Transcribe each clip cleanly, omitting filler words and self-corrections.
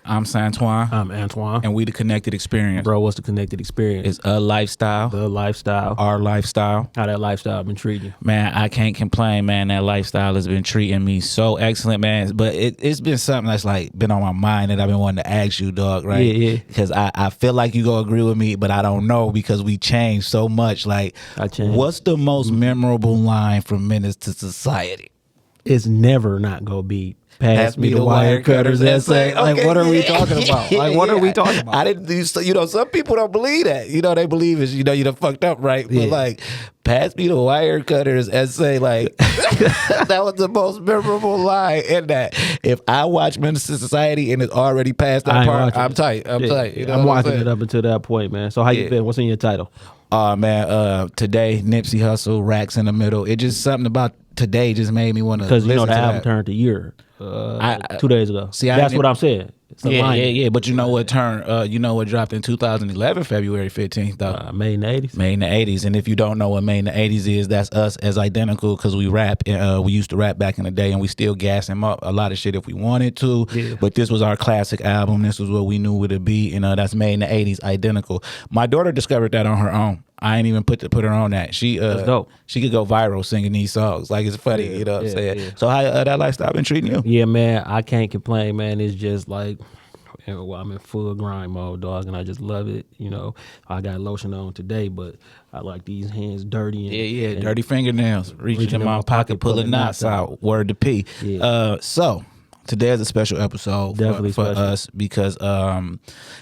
I'm Santoine. I'm Antoine. And we the Connected Experience. Bro, what's the Connected Experience? It's a lifestyle. The lifestyle. Our lifestyle. How that lifestyle been treating you? Man, I can't complain, man. That lifestyle has been treating me so excellent, man. But it's been something that's like been on my mind that I've been wanting to ask you, dog, right? Yeah. Because I feel like you gonna agree with me, but I don't know because we changed so much. Like, what's the most memorable line from Menace to Society? It's never not gonna be Pass me the wire cutters essay. Like, what are we talking about? Like, what are we talking about? I didn't do, some people don't believe that. They believe it's, you done fucked up, right? Yeah. But like, pass me the wire cutters essay, like, that was the most memorable line in that. If I watch Menace to Society and it's already past that part, I'm tight. I'm tight. I'm watching it up until that point, man. So how you been? What's in your title? Man, today, Nipsey Hussle, Racks in the Middle. It just something about today just made me want to because the album turned a year 2 days ago. See, that's what I'm saying. Yeah. But you know what turned? What dropped in 2011, February 15th, though. Made in the 80s. Made in the 80s, and if you don't know what Made in the 80s is, that's us as Identical, because we rap. We used to rap back in the day, and we still gas him up a lot of shit if we wanted to. Yeah. But this was our classic album. This was what we knew it would be, and that's Made in the 80s, Identical. My daughter discovered that on her own. I ain't even put her on that. She dope. She could go viral singing these songs. Like, it's funny, you know what I'm saying? Yeah. So how that lifestyle been treating you? Yeah, man, I can't complain, man. It's just like, I'm in full grind mode, dog, and I just love it. I got lotion on today, but I like these hands dirty. And dirty fingernails. Reaching in my pocket, pulling knots out. Word to P. Yeah. So today is a special episode for us because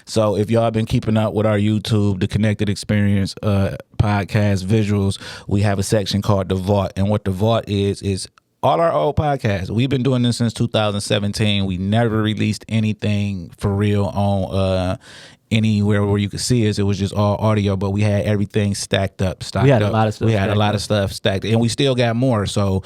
so if y'all been keeping up with our YouTube, the Connected Experience podcast visuals, we have a section called The Vault. And what The Vault is all our old podcasts. We've been doing this since 2017. We never released anything for real on anywhere where you could see us. It was just all audio, but we had everything stacked up. We had a lot of stuff. We had a lot of stuff stacked, and we still got more. So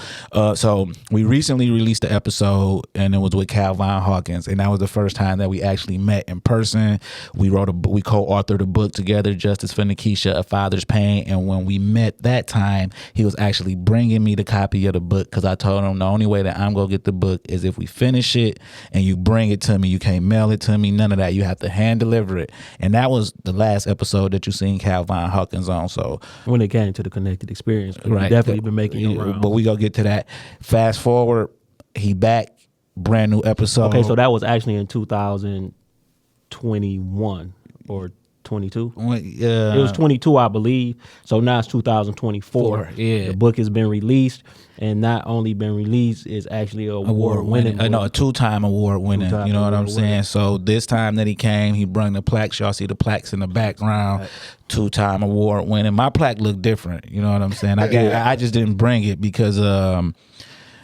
we recently released the episode, and it was with Kalvon Hawkins, and that was the first time that we actually met in person. We co-authored a book together, Justice for Nekeisha, A Father's Pain. And when we met that time, he was actually bringing me the copy of the book because I told him the only way that I'm gonna get the book is if we finish it and you bring it to me. You can't mail it to me, none of that. You have to hand deliver it. And that was the last episode that you seen Kalvon Hawkins on. So when it came to the Connected Experience, right, definitely been making it around. But we gonna get to that. Fast forward, he back, brand new episode. Okay, so that was actually in 2021 or 22. It was 22, I believe. So now it's 2024. Yeah, the book has been released, and not only been released, it's actually a award winning. A 2-time award winning. You know what I'm saying? So this time that he came, he brought the plaques. Y'all see the plaques in the background. Right. 2-time award winning. My plaque looked different. You know what I'm saying? I just didn't bring it because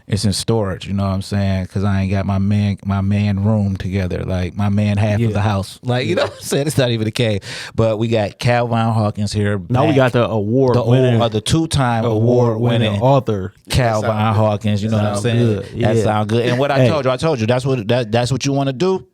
it's in storage, you know what I'm saying? Because I ain't got my man room together, like my man half of the house. Like, you know what I'm saying? It's not even the case. But we got Kalvon Hawkins here. Now we got the award winning. The 2-time award winning author. Kalvon Hawkins, you know what I'm saying? That sound good. And what I told you, that's what you want to do.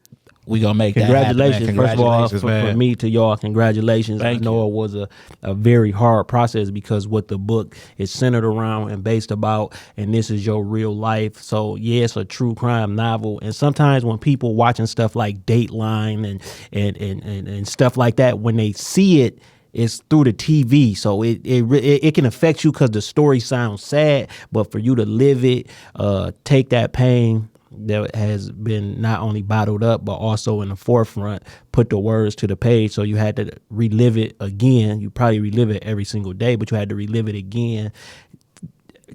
We gonna make congratulations. That happen, man. First of all, for me to y'all, congratulations. Thank I know it was a very hard process because what the book is centered around and based about, and this is your real life. So yeah, it's a true crime novel. And sometimes when people watching stuff like Dateline and stuff like that, when they see it, it's through the TV, so it can affect you because the story sounds sad. But for you to live it, take that pain that has been not only bottled up but also in the forefront, put the words to the page, so you had to relive it again. You probably relive it every single day, but you had to relive it again.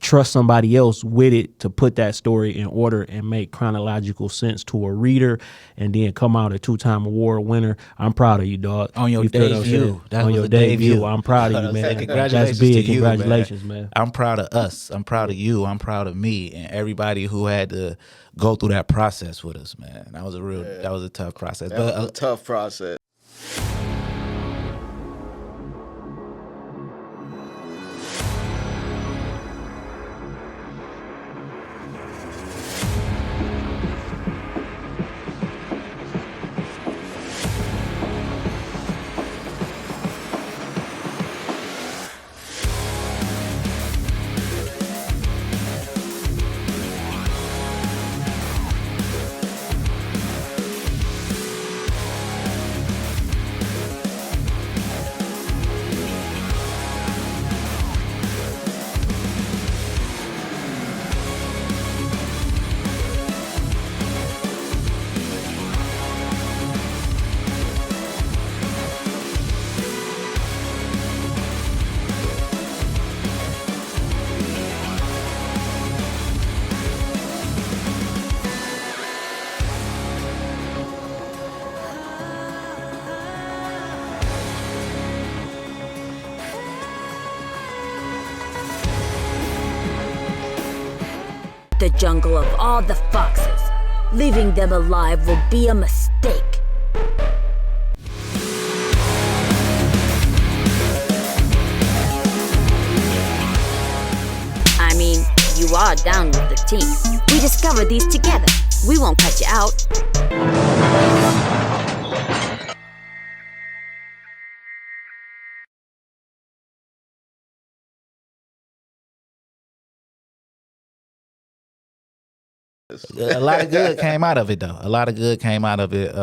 Trust somebody else with it to put that story in order and make chronological sense to a reader, and then come out a 2-time award winner. I'm proud of you, dog. On your debut. On your debut. I'm proud of you, man. Congratulations. That's big. To Congratulations, you, man. I'm proud of us. I'm proud of you. I'm proud of me and everybody who had to go through that process with us, man. That was a tough process. That was a tough process. jungle of all the foxes. Leaving them alive will be a mistake. I mean, you are down with the team. We discovered these together. We won't cut you out. A lot of good came out of it, though. A lot of good came out of it.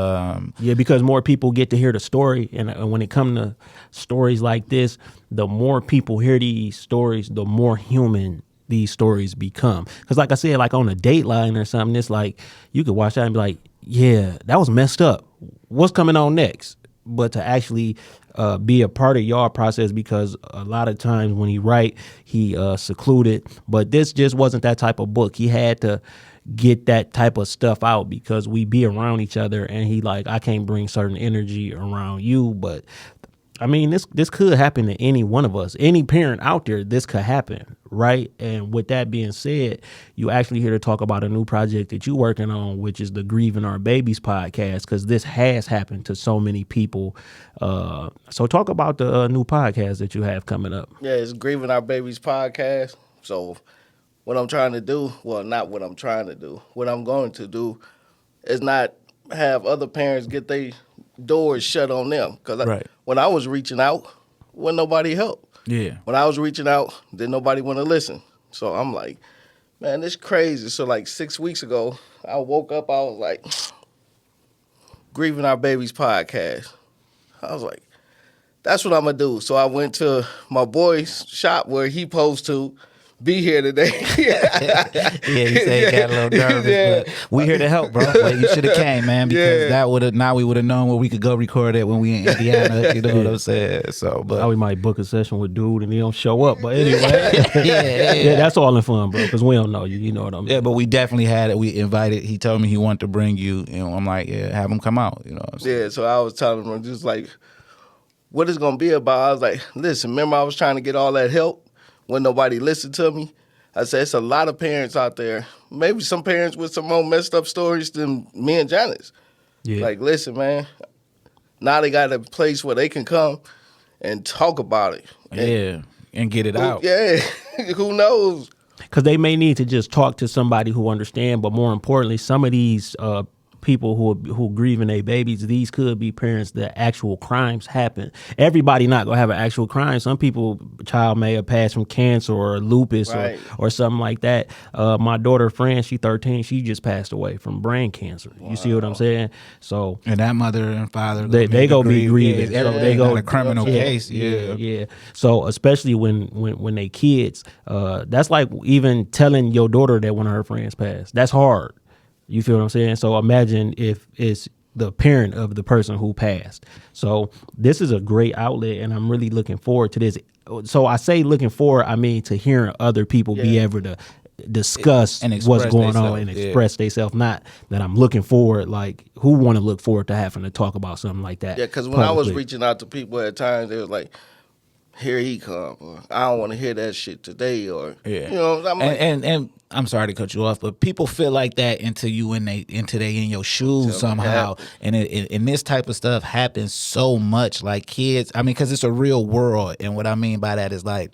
Yeah, because more people get to hear the story, and when it comes to stories like this, the more people hear these stories, the more human these stories become. Because like I said, like on a Dateline or something, it's like you could watch that and be like, yeah, that was messed up. What's coming on next? But to actually be a part of y'all process, because a lot of times when he write, he secluded. But this just wasn't that type of book. He had to get that type of stuff out because we be around each other, and he like, I can't bring certain energy around you. But I mean, this could happen to any one of us, any parent out there. This could happen, right? And with that being said, you actually here to talk about a new project that you're working on, which is the Grieving Our Babies podcast, because this has happened to so many people. So talk about the new podcast that you have coming up. Yeah, it's Grieving Our Babies Podcast. So what I'm trying to do, well, not what I'm trying to do, what I'm going to do is not have other parents get their doors shut on them. Because when I was reaching out, wasn't nobody help. Yeah. When I was reaching out, didn't nobody want to listen. So I'm like, man, this crazy. So like 6 weeks ago, I woke up, I was like, Grieving Our Babies Podcast. I was like, that's what I'm going to do. So I went to my boy's shop where he supposed to be here today. Yeah, he said he got a little nervous, but we here to help, bro. Like, you should have came, man, because that would have, now we would have known where we could go record it when we in Indiana. You know what I'm saying? So, but now we might book a session with dude and he don't show up. But anyway, yeah, that's all in fun, bro, because we don't know you. You know what I mean? Yeah, but we definitely had it. We invited. He told me he wanted to bring you. You know, I'm like, yeah, have him come out. You know what I'm saying? Yeah, so I was telling him just like, what it's gonna be about. I was like, listen, remember I was trying to get all that help when nobody listened to me? I said, it's a lot of parents out there, maybe some parents with some more messed up stories than me and Janice. Yeah. Like, listen, man, now they got a place where they can come and talk about it. And get it out. Yeah, who knows? Because they may need to just talk to somebody who understand, but more importantly, some of these people who grieving their babies, these could be parents that actual crimes happen. Everybody not gonna have an actual crime. Some people, child may have passed from cancer or lupus or something like that. My daughter, Fran, she 13, she just passed away from brain cancer. Wow. You see what I'm saying? So and that mother and father, they gonna be grieving. Yeah, so they go a criminal case. Yeah. So especially when they kids, that's like even telling your daughter that one of her friends passed. That's hard. You feel what I'm saying? So imagine if it's the parent of the person who passed. So this is a great outlet, and I'm really looking forward to this. So I say looking forward, I mean to hearing other people be able to discuss and what's going on and express themselves. Not that I'm looking forward, like who want to look forward to having to talk about something like that. Yeah, because when I was reaching out to people at times, they was like, here he come, or I don't want to hear that shit today, or you know, I'm like, and I'm sorry to cut you off, but people feel like that until you in your shoes somehow, and and this type of stuff happens so much. Like kids, I mean, because it's a real world, and what I mean by that is like,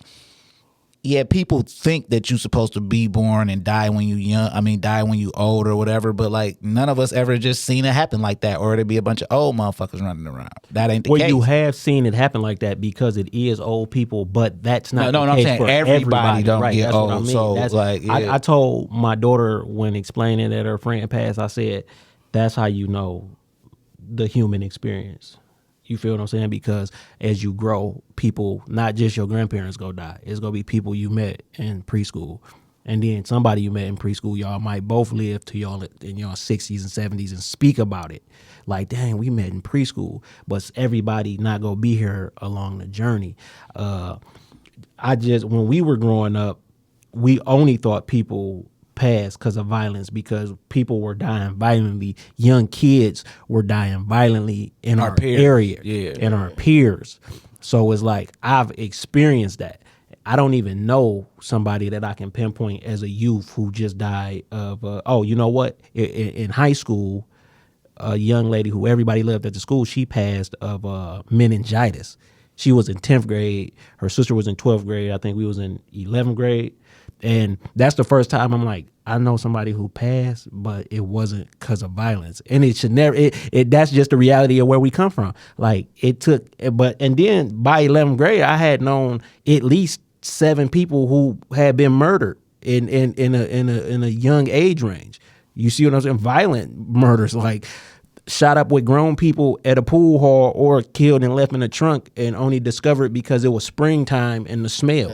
yeah, people think that you're supposed to be born and die when you young. I mean, die when you old or whatever. But like, none of us ever just seen it happen like that, or it'd be a bunch of old motherfuckers running around. That ain't the case. Well, you have seen it happen like that because it is old people, but that's not. No, I'm saying everybody don't get that's old. What I mean. So that's, like, yeah. I told my daughter when explaining that her friend passed, I said, "That's how you know the human experience." You feel what I'm saying? Because as you grow, people, not just your grandparents go die. It's going to be people you met in preschool. And then somebody you met in preschool, y'all might both live to y'all in your 60s and 70s and speak about it. Like, dang, we met in preschool. But everybody not going to be here along the journey. When we were growing up, we only thought people passed because of violence, because people were dying violently. Young kids were dying violently in our area, in our peers. So it's like, I've experienced that. I don't even know somebody that I can pinpoint as a youth who just died of, you know what? In high school, a young lady who everybody loved at the school, she passed of meningitis. She was in 10th grade. Her sister was in 12th grade. I think we was in 11th grade. And that's the first time I'm like, I know somebody who passed, but it wasn't because of violence. And it should never, that's just the reality of where we come from. Like it took, and then by 11th grade, I had known at least 7 people who had been murdered in a young age range. You see what I'm saying? Violent murders, like shot up with grown people at a pool hall or killed and left in the trunk and only discovered because it was springtime and the smell.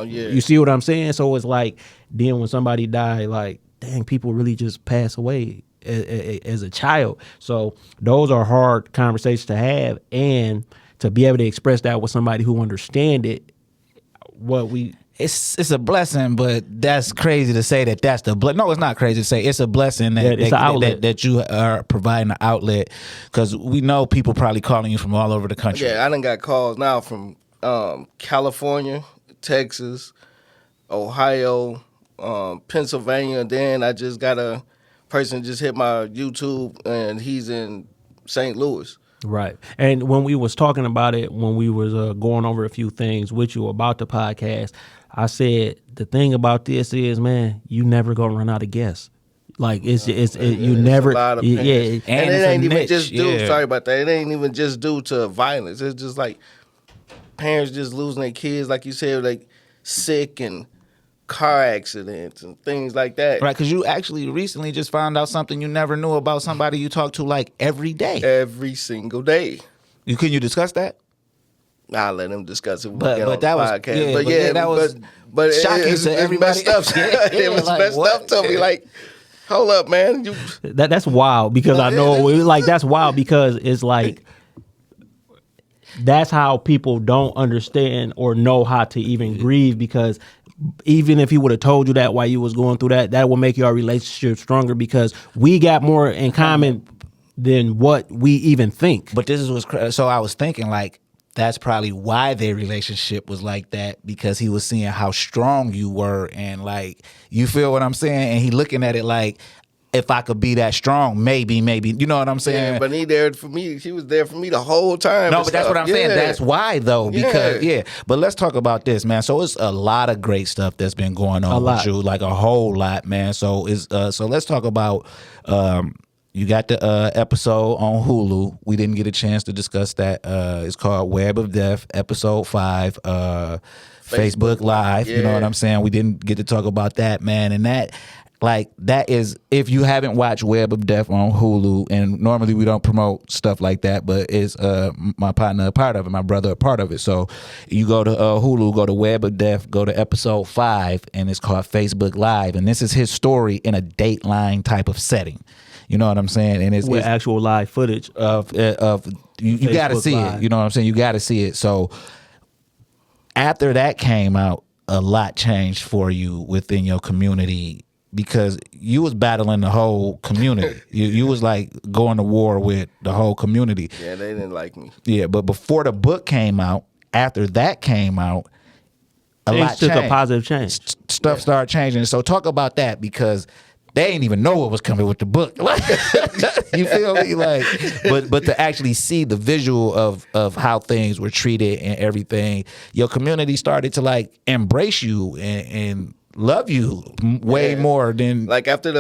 Yeah. You see what I'm saying? So it's like, then when somebody died, like, dang, people really just pass away as a child. So those are hard conversations to have, and to be able to express that with somebody who understand it. It's a blessing, but that's crazy to say that that's the no, it's not crazy to say it's a blessing that you are providing an outlet, because we know people probably calling you from all over the country. Yeah, I done got calls now from California, Texas, Ohio, Pennsylvania. Then I just got a person just hit my YouTube, and he's in St. Louis. Right. And when we was talking about it, when we was going over a few things with you about the podcast, I said the thing about this is, man, you never gonna run out of guests. Like you never, a lot of yeah. And it ain't even niche, just due. yeah. Sorry about that. It ain't even just due to violence. It's just like parents just losing their kids, like you said, like sick and car accidents and things like that. Right, because you actually recently just found out something you never knew about somebody you talk to like every day. Every single day. Can you discuss that? I'll let him discuss it when we But get on that the was podcast. that was but shocking it's to everybody. Messed up. It was like, messed what? up to me. Like, hold up, man. That's wild, because I know like that's wild, because it's like that's how people don't understand or know how to even grieve, because even if he would have told you that while you was going through that would make your relationship stronger, because we got more in common than what we even think. But this was so I was thinking like that's probably why their relationship was like that, because he was seeing how strong you were, and like, you feel what I'm saying? And he looking at it like, if I could be that strong, maybe, you know what I'm saying? Yeah, but he there for me. He was there for me the whole time. No, but that's what I'm saying. That's why, though, because But let's talk about this, man. So it's a lot of great stuff that's been going on with you, like a whole lot, man. So so let's talk about. You got the episode on Hulu. We didn't get a chance to discuss that. It's called Web of Death, episode 5. Facebook Live. You know what I'm saying? We didn't get to talk about that, man, and that. Like, that is, if you haven't watched Web of Death on Hulu, and normally we don't promote stuff like that, but it's my partner a part of it, my brother a part of it. So you go to Hulu, go to Web of Death, go to episode 5, and it's called Facebook Live. And this is his story in a Dateline type of setting. You know what I'm saying? And it's with actual live footage of you got to see Live. it. You know what I'm saying? You got to see it. So after that came out, a lot changed for you within your community, because you was battling the whole community. you was like going to war with the whole community. Yeah, they didn't like me. Yeah, but before the book came out, after that came out, a lot took changed. a positive change. Stuff started changing. So talk about that, because they ain't even know what was coming with the book. You feel me? Like, but to actually see the visual of how things were treated and everything, your community started to like embrace you and love you way more than like after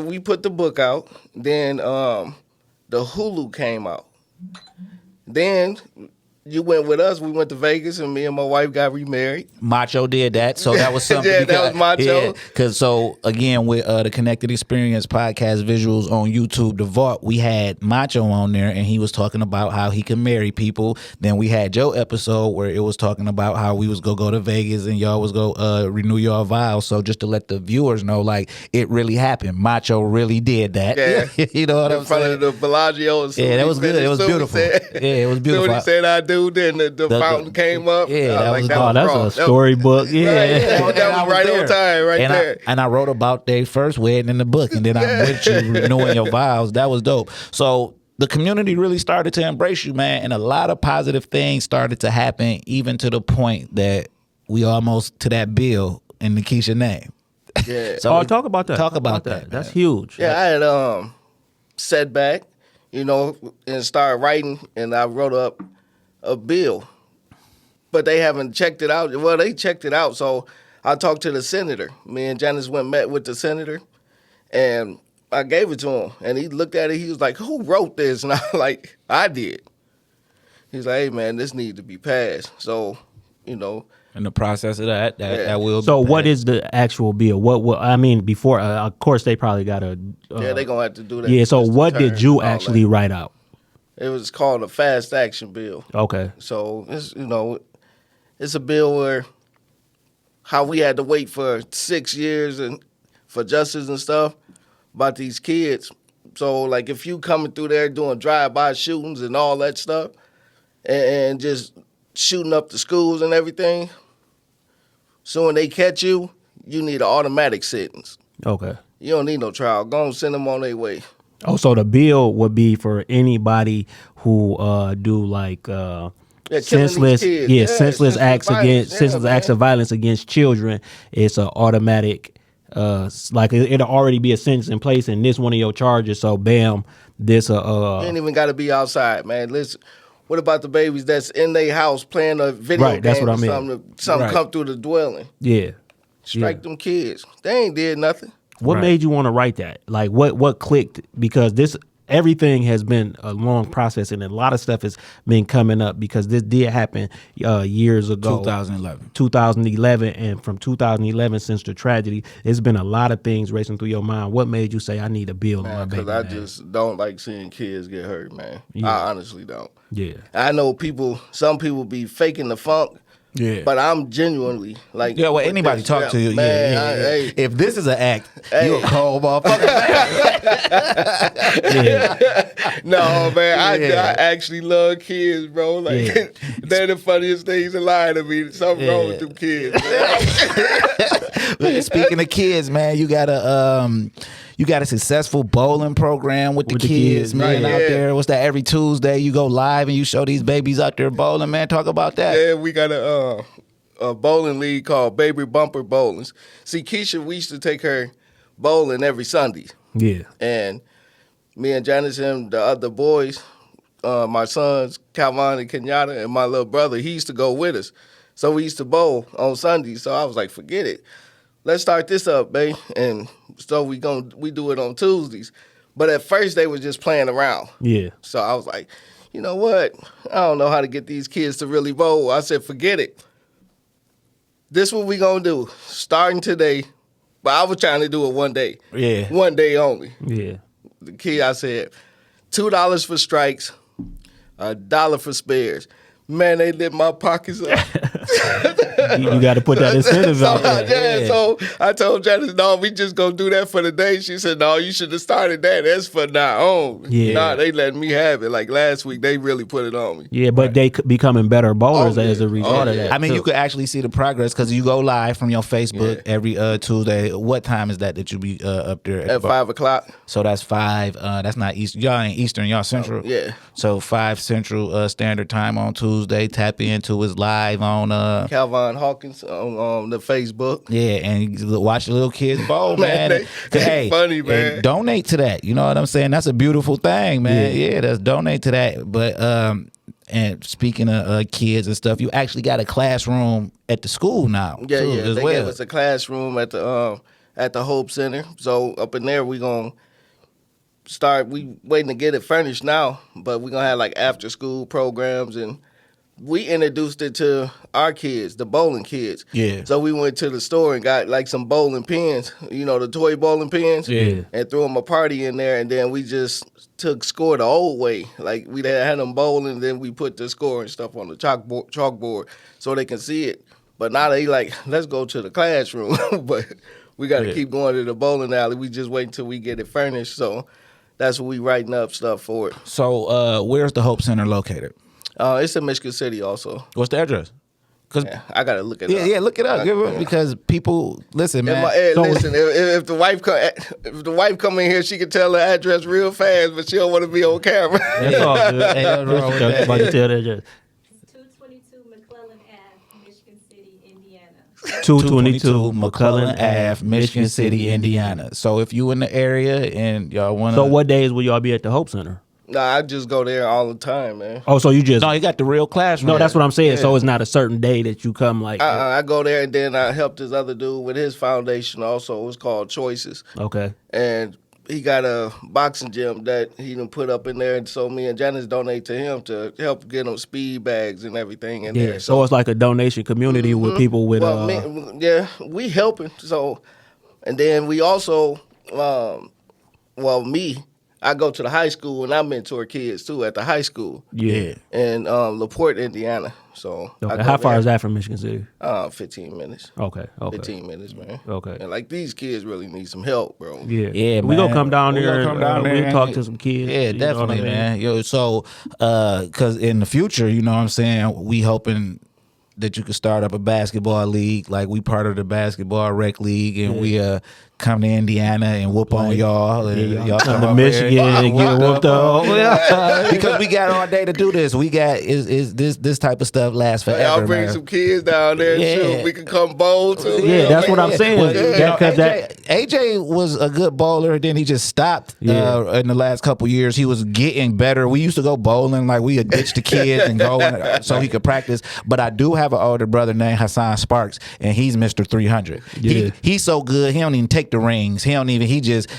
we put the book out. Then the Hulu came out. Then you went with us. We went to Vegas, and me and my wife got remarried. Macho did that, so that was something. Yeah, that was Macho. Because so again, with the Connected Experience podcast visuals on YouTube, the Vault, we had Macho on there, and he was talking about how he can marry people. Then we had Joe episode where it was talking about how we was gonna go to Vegas and y'all was go renew your vows. So just to let the viewers know, like, it really happened. Macho really did that. Yeah, you know what I'm saying? In front of the Bellagio. Yeah, that was good. It was beautiful. It was beautiful. When he said I do, then the fountain came up. Yeah, that was that's wrong. a storybook. Yeah, That was right on time, right there. And I wrote about their first wedding in the book, and then I'm with you renewing your vows. That was dope. So the community really started to embrace you, man, and a lot of positive things started to happen, even to the point that we almost to that bill in Nekeisha name. Yeah. So talk about that. Talk about that. That's huge. Yeah, I had setback, and started writing, and I wrote up a bill. But they haven't checked it out. Well, they checked it out, so I talked to the senator. Me and Janice met with the senator, and I gave it to him. And he looked at it, he was like, who wrote this? And I was like, I did. He's like, hey, man, this needs to be passed. So, In the process of that will be So passed. what is the actual bill? What I mean, before, of course, they probably got to. yeah, they're going to have to do that. Yeah, so twist and what turn did you and all actually that. write out? It was called a fast action bill. Okay. So it's it's a bill where how we had to wait for 6 years and for justice and stuff about these kids. So like if you coming through there doing drive-by shootings and all that stuff and just shooting up the schools and everything, so when they catch you, you need an automatic sentence. Okay. You don't need no trial. Go and send them on their way. Oh, so the bill would be for anybody who do like killing these senseless, kids. senseless acts violence. against Yeah, senseless acts of man. violence against children. It's an automatic, like it'll already be a sentence in place, and this one of your charges. So bam, this You ain't even got to be outside, man. Listen, what about the babies that's in their house playing a video Right, game that's what or I mean. something Right. come through the dwelling? yeah. Strike them kids. They ain't did nothing. What Right. made you want to write that? Like what clicked? Because everything has been a long process, and a lot of stuff has been coming up because this did happen years ago. 2011. And from 2011, since the tragedy, there's been a lot of things racing through your mind. What made you say, I need a bill on my Man, baby? because I name? just don't like seeing kids get hurt, man. Yeah. I honestly don't. Yeah. I know some people be faking the funk, Yeah. but I'm genuinely like. Yeah, well, with anybody this, talk to you. man, yeah. hey. If this is an act, Hey. you a cold motherfucker. No, man, Yeah. I actually love kids, bro. Like, Yeah. they're the funniest things alive to me. Something wrong with them kids, man. Speaking of kids, man, you got a successful bowling program with the kids, man, right, out yeah. there. What's that? Every Tuesday you go live and you show these babies out there bowling, man. Talk about that. Yeah, we got a bowling league called Baby Bumper Bowlings. See, Keisha, we used to take her bowling every Sunday. Yeah. And me and Janice and the other boys, my sons, Kalvon and Kenyatta, and my little brother, he used to go with us. So we used to bowl on Sundays. So I was like, forget it. Let's start this up, babe. And so we do it on Tuesdays. But at first they were just playing around. Yeah. So I was like, you know what? I don't know how to get these kids to really bowl. I said, forget it. This what we gonna do. Starting today. But I was trying to do it one day. Yeah. One day only. Yeah. The kid, I said, $2 for strikes, $1 for spares. Man, they lit my pockets up. You got to put that incentive out there. Yeah, so I told Janice, no, we just gonna do that for the day. She said, no, you should have started that. That's for now on. Yeah. Nah, they letting me have it. Like last week, they really put it on me. Yeah, but they could becoming better bowlers Oh, yeah. as a result Oh, of yeah. that. I mean, too. you could actually see the progress because you go live from your Facebook every Tuesday. What time is that you be up there? At 5 o'clock. So that's 5. That's not Eastern. Y'all ain't Eastern. Y'all Central. yeah. So 5 Central Standard Time on Tuesday. Tap into his live on Kalvon Hawkins on the Facebook. Yeah, and you watch the little kids bowl, man. Man, they funny, man. and donate to that. You know what I'm saying? That's a beautiful thing, man. Yeah, that's donate to that. But and speaking of kids and stuff, you actually got a classroom at the school now. Yeah, too, yeah. as They well. gave us a classroom at the Hope Center. So up in there, we gonna start. We waiting to get it furnished now, but we gonna have like after school programs, and we introduced it to our kids, the bowling kids. Yeah. So we went to the store and got like some bowling pins, the toy bowling pins. Yeah. And threw them a party in there, and then we just took score the old way. Like we had them bowling, then we put the score and stuff on the chalkboard so they can see it. But now they like, let's go to the classroom. But we got to keep going to the bowling alley. We just wait until we get it furnished. So that's what we writing up stuff for it. So where's the Hope Center located? It's in Michigan City also. What's the address? Cause Yeah, I got to look it up. yeah, look it up because people listen, man. Listen, if the wife come in here, she can tell the address real fast, but she don't want to be on camera. That's all good. Ain't nothing wrong with Just that. about to tell that. It's 222 McClellan Ave, Michigan City, Indiana. 222 McClellan Ave, Michigan City, Indiana. So if you in the area and y'all want to... So what days will y'all be at the Hope Center? Nah, I just go there all the time, man. Oh, so you just... No, you got the real classroom. No, that's what I'm saying. So it's not a certain day that you come like... I go there, and then I help this other dude with his foundation also. It's called Choices. Okay. And he got a boxing gym that he done put up in there, and so me and Janice donate to him to help get him speed bags and everything in there. So it's like a donation community with people with... we helping. So, and then we also, I go to the high school and I mentor kids too at the high school. Yeah. In LaPorte, Indiana. So okay. How far is that from Michigan City? 15 minutes. Okay. 15 minutes, man. Okay. And like these kids really need some help, bro. Yeah. We gonna come down there. We'll talk to some kids. Yeah, definitely, man. Yo, so because in the future, you know what I'm saying, we hoping that you could start up a basketball league. Like we part of the basketball rec league, and we come to Indiana and whoop on y'all. And y'all come to Michigan and get whooped up. Because we got all day to do this. We got this type of stuff lasts forever. Y'all bring some kids down there too. We can come bowl too. Yeah, that's what I'm saying. AJ was a good bowler. Then he just stopped in the last couple years. He was getting better. We used to go bowling. Like we would ditch the kids and go so he could practice. But I do have an older brother named Hassan Sparks, and he's Mr. 300. Yeah. He's so good. He don't even take the rings. He don't even.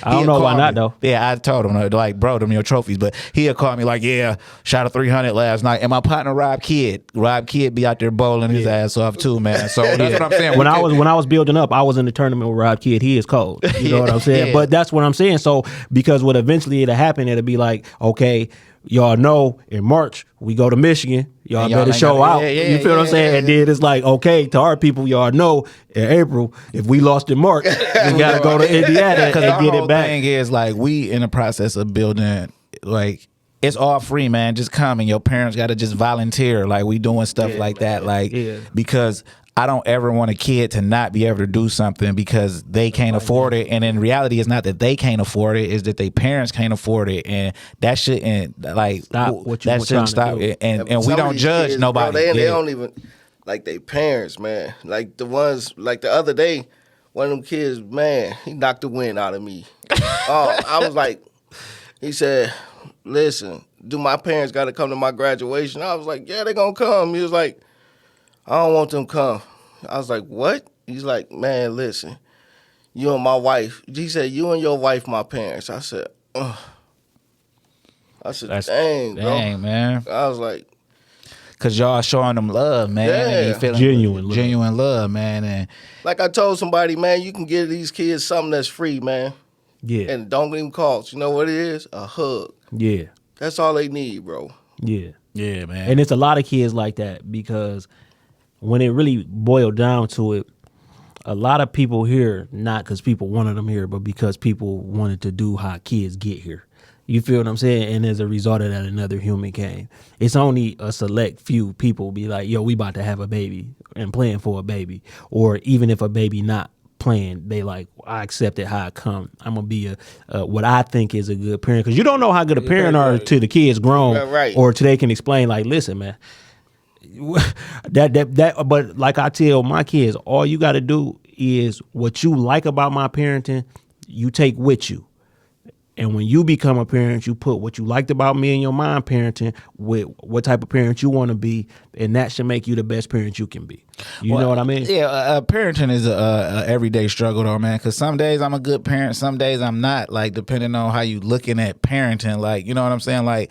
I don't know why not though. Yeah, I told him like, bro, them your trophies. But he'll call me like, yeah, shot a 300 last night. And my partner Rob Kidd be out there bowling his ass off too, man. So that's what I'm saying. When I was building up, I was in the tournament with Rob Kidd. He is cold. You know what I'm saying? Yeah. But that's what I'm saying. So because what eventually it'll happen, it'll be like, okay, y'all know in March we go to Michigan. Y'all better show out. You feel what I'm saying? And then it's like, okay, to our people, y'all know in April, if we lost in March, we got to go to Indiana and get it back. The thing is, like, we in the process of building, like, it's all free, man. Just come, and your parents got to just volunteer. Like, we doing stuff like that. Like, because I don't ever want a kid to not be able to do something because they can't afford it. And in reality, it's not that they can't afford it, it's that their parents can't afford it. And that shouldn't, like, that shouldn't stop it. And we don't judge kids, nobody. Bro, they don't even, like, they parents, man. Like, the ones, like, the other day, one of them kids, man, he knocked the wind out of me. I was like, he said, listen, do my parents got to come to my graduation? I was like, yeah, they going to come. He was like, I don't want them to come. I was like, what? He's like, man, listen, you and my wife. He said, you and your wife, my parents. I said, ugh. I said, dang, man. I was like, because y'all showing them love, man. And you feeling genuine love, man. And like I told somebody, man, you can give these kids something that's free, man. Yeah. And don't even cost. You know what it is? A hug. Yeah. That's all they need, bro. Yeah. Yeah, man. And it's a lot of kids like that because when it really boiled down to it, a lot of people here, not because people wanted them here, but because people wanted to do how kids get here. You feel what I'm saying? And as a result of that, another human came. It's only a select few people be like, yo, we about to have a baby and plan for a baby. Or even if a baby not playing, they like, I accept it how it come. I'm going to be what I think is a good parent. Because you don't know how good a parent are till the kids grown or till they can explain like, listen, man, but like I tell my kids, all you got to do is what you like about my parenting, you take with you. And when you become a parent, you put what you liked about me and your mom parenting with what type of parent you want to be, and that should make you the best parent you can be. You know what I mean? Yeah, parenting is a everyday struggle, though, man. Because some days I'm a good parent, some days I'm not. Like depending on how you looking at parenting, like you know what I'm saying. Like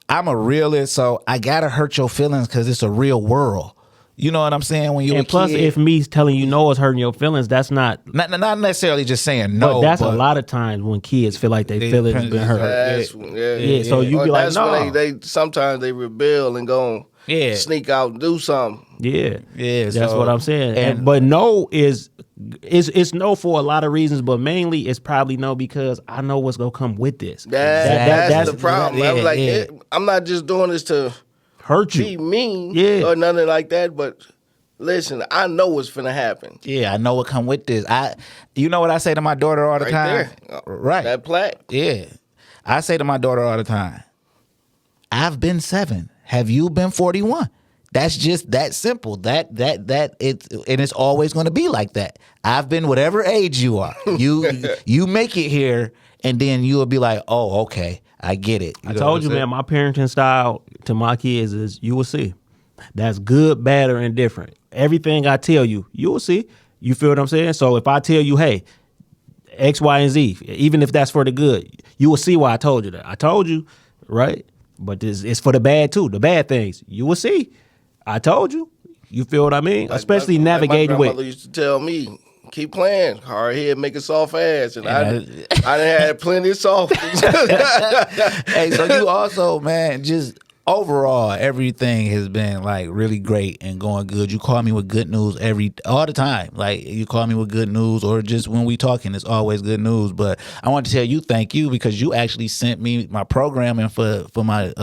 I'm a realist, so I gotta hurt your feelings because it's a real world. You know what I'm saying? When you and plus, if me telling you no is hurting your feelings, that's not necessarily just saying no. But that's a lot of times when kids feel like their feelings been hurt. So you be like, no. When they sometimes they rebel and go sneak out and do something. Yeah. That's what I'm saying. But no is it's no for a lot of reasons, but mainly it's probably no because I know what's gonna come with this. That's the problem. I'm like, I'm not just doing this to hurt you, be mean, or nothing like that. But listen, I know what's finna happen. Yeah, I know what come with this. You know what I say to my daughter all the time? There. Right, that plaque. Yeah, I say to my daughter all the time, I've been 7. Have you been 41? That's just that simple. That it's and it's always going to be like that. I've been whatever age you are. You make it here, and then you'll be like, oh, okay, I get it. I told you, man, my parenting style to my kids is you will see. That's good, bad, or indifferent. Everything I tell you, you will see. You feel what I'm saying? So if I tell you, hey, X, Y, and Z, even if that's for the good, you will see why I told you that. I told you, right? But it's for the bad too. The bad things, you will see. I told you. You feel what I mean? Especially navigating my grandmother with. used to tell me, keep playing, hard head, make a soft ass, and I done had plenty of soft. Hey, so you also, man, just overall, everything has been like really great and going good. You call me with good news all the time. Like you call me with good news, or just when we talking, it's always good news. But I want to tell you thank you because you actually sent me my programming for my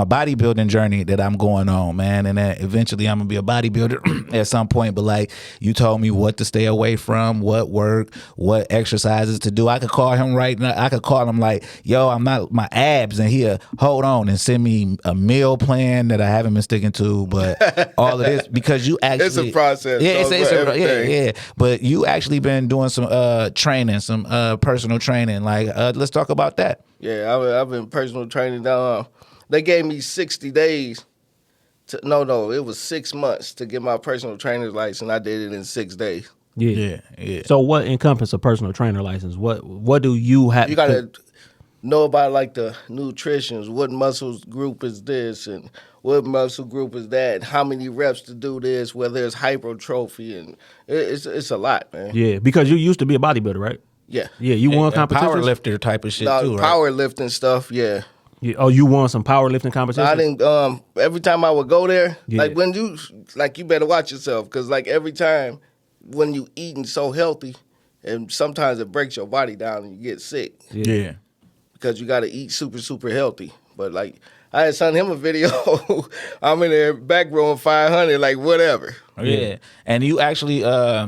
bodybuilding journey that I'm going on, man. And that eventually I'm gonna be a bodybuilder at some point. But like you told me what to stay away from, what work, what exercises to do. I could call him right now. I could call him like, yo, I'm not my abs, and he'll hold on and send me a meal plan that I haven't been sticking to. But all of this because you actually It's a process. Yeah. But you actually been doing some training, some personal training. Like let's talk about that. Yeah, I've been personal training down. They gave me 60 days. No, it was 6 months to get my personal trainer's license. I did it in 6 days. Yeah. So what encompasses a personal trainer license? What do you have? You gotta know about like the nutritions, what muscle group is this, and what muscle group is that, how many reps to do this, whether it's hypertrophy, and it's a lot, man. Yeah, because you used to be a bodybuilder, right? Yeah. Yeah, you won competitions? Power lifter type of shit too, right? Powerlifting stuff, yeah. Oh, you won some powerlifting competitions? I didn't. Every time I would go there, like when you better watch yourself, because like every time when you eating so healthy, and sometimes it breaks your body down and you get sick. Yeah. Because you got to eat super, super healthy. But like I had sent him a video. I'm in there back rowing 500, like whatever. Yeah. And you actually,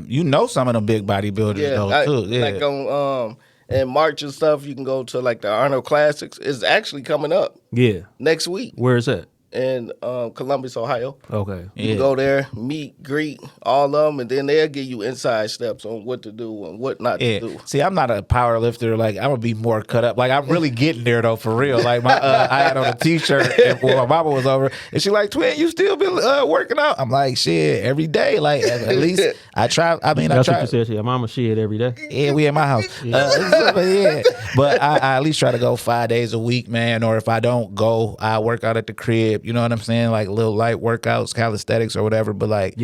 you know some of them big bodybuilders too. Yeah. Like on in March and stuff, you can go to like the Arnold Classics. It's actually coming up. Yeah. Next week. Where is that? In Columbus, Ohio. Okay. You can go there, meet, greet, all of them, and then they'll give you inside steps on what to do and what not to do. See, I'm not a power lifter. Like, I'm going to be more cut up. Like, I'm really getting there, though, for real. Like, my I had on a T-shirt when my mama was over, and she like, Twin, you still been working out? I'm like, shit, every day. Like, at least I try. I mean, That's I try. what you said. Your mama shit every day. Yeah, we in my house. But I at least try to go 5 days a week, man. Or if I don't go, I work out at the crib. You know what I'm saying? Like little light workouts, calisthenics or whatever. But like,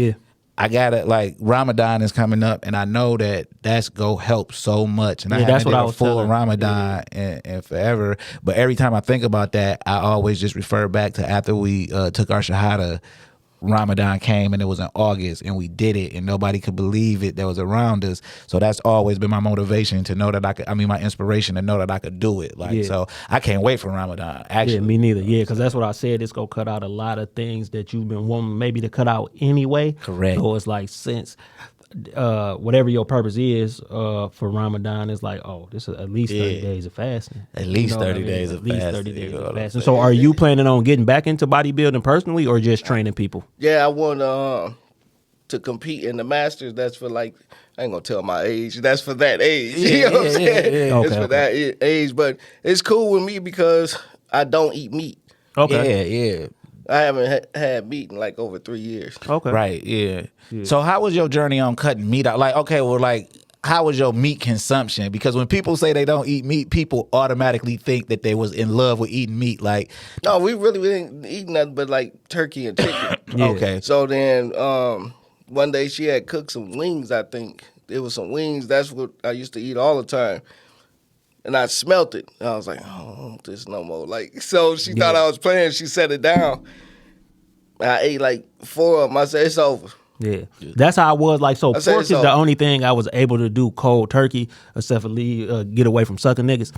I gotta like Ramadan is coming up, and I know that's go help so much. And I haven't did a full Ramadan and forever. But every time I think about that, I always just refer back to after we took our Shahada. Ramadan came and it was in August and we did it and nobody could believe it that was around us. So that's always been my motivation to know that my inspiration to know that I could do it. Like, so I can't wait for Ramadan. Actually. Yeah, me neither. Yeah, because that's what I said. It's going to cut out a lot of things that you've been wanting maybe to cut out anyway. Correct. So it's like since whatever your purpose is for Ramadan, it's like, oh, this is at least 30 days of fasting. At least 30 days of fasting. 30 days of fasting. So are you planning on getting back into bodybuilding personally or just training people? Yeah, I want to compete in the Masters. That's for like, I ain't going to tell my age. That's for that age. You know what I'm saying? Okay, it's for that age. But it's cool with me because I don't eat meat. Okay. Yeah. I haven't had meat in like over 3 years. Okay. Right, yeah. So how was your journey on cutting meat out? Like, okay, well, like, how was your meat consumption? Because when people say they don't eat meat, people automatically think that they was in love with eating meat. Like, no, we didn't eat nothing but like turkey and chicken. Okay. So then one day she had cooked some wings, I think. It was some wings. That's what I used to eat all the time. And I smelt it. And I was like, I don't want this no more. Like, so she thought I was playing. She set it down. I ate like 4 of them. I said, it's over. Yeah. That's how I was. Like, so pork is the only thing I was able to do cold turkey, except for get away from sucking niggas.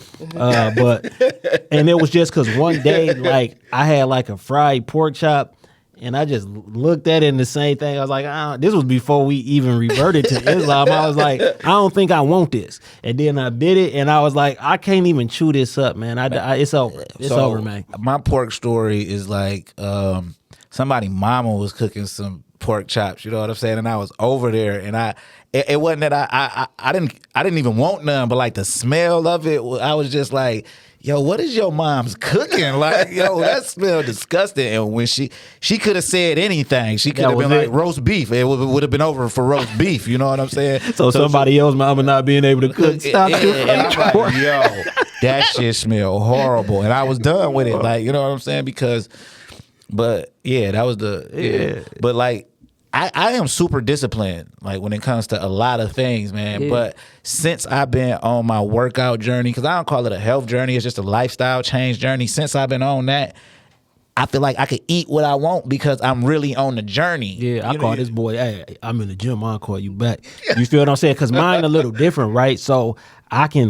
And it was just because one day, like, I had like a fried pork chop, And I just looked at it and the same thing. I was like, this was before we even reverted to Islam. I was like, I don't think I want this. And then I bit it and I was like, I can't even chew this up, man. It's over. It's over, man. My pork story is like somebody mama was cooking some pork chops, you know what I'm saying? And I was over there and it wasn't that I didn't even want none, but like the smell of it, I was just like, yo, what is your mom's cooking? Like, yo, that smelled disgusting. And when she could have said anything, she could have been like roast beef. It would have been over for roast beef. You know what I'm saying? So somebody else, mama not being able to cook, stop you. And I'm like, yo, that shit smelled horrible. And I was done with it. Like, you know what I'm saying? But yeah, that was But like, I am super disciplined, like when it comes to a lot of things, man. Yeah. But since I've been on my workout journey, because I don't call it a health journey, it's just a lifestyle change journey. Since I've been on that, I feel like I could eat what I want because I'm really on the journey. Yeah, I call this boy, hey, I'm in the gym, I'll call you back. You feel what I'm saying? Because mine a little different, right? So I can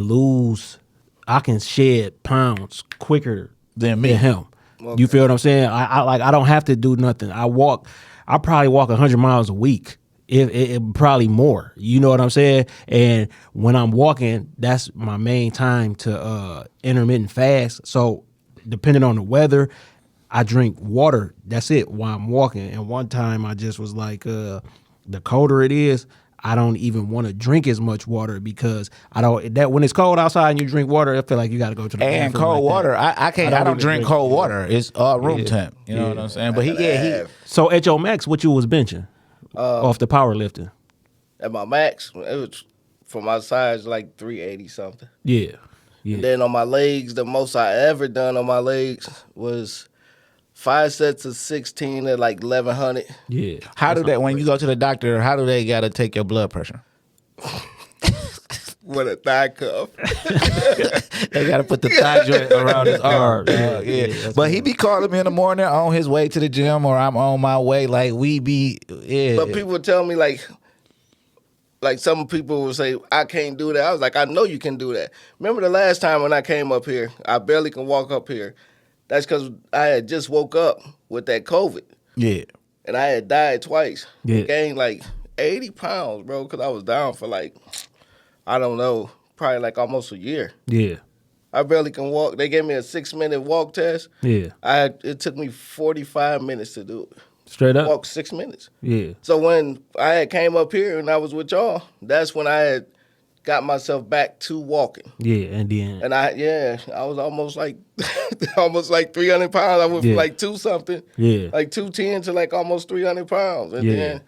shed pounds quicker than him. Okay. You feel what I'm saying? I don't have to do nothing. I probably walk 100 miles a week, if probably more. You know what I'm saying? And when I'm walking, that's my main time to intermittent fast. So depending on the weather, I drink water. That's it while I'm walking. And one time I just was like, the colder it is, I don't even want to drink as much water because when it's cold outside and you drink water, I feel like you got to go to the bathroom. And cold water, I don't drink cold water. It's room temp. You know what I'm saying? But he. So at your max, what you was benching off the powerlifting? At my max, it was for my size like 380 something. Yeah. And then on my legs, the most I ever done on my legs was 5 sets of 16 at like 1,100. Yeah. When you go to the doctor, how do they got to take your blood pressure? With a thigh cuff. They got to put the thigh joint around his arm. Yeah. But he be calling me in the morning on his way to the gym or I'm on my way. Like But people tell me like some people will say, I can't do that. I was like, I know you can do that. Remember the last time when I came up here, I barely can walk up here. That's because I had just woke up with that COVID. Yeah. And I had died twice. Yeah. Gained like 80 pounds, bro, because I was down for like, I don't know, probably like almost a year. Yeah. I barely can walk. They gave me a 6-minute walk test. Yeah. It took me 45 minutes to do it. Straight up? Walk 6 minutes. Yeah. So when I had came up here and I was with y'all, that's when I had got myself back to walking. Yeah, and then... And I was almost like 300 pounds. I went from like 2-something, like 210 to like almost 300 pounds. And then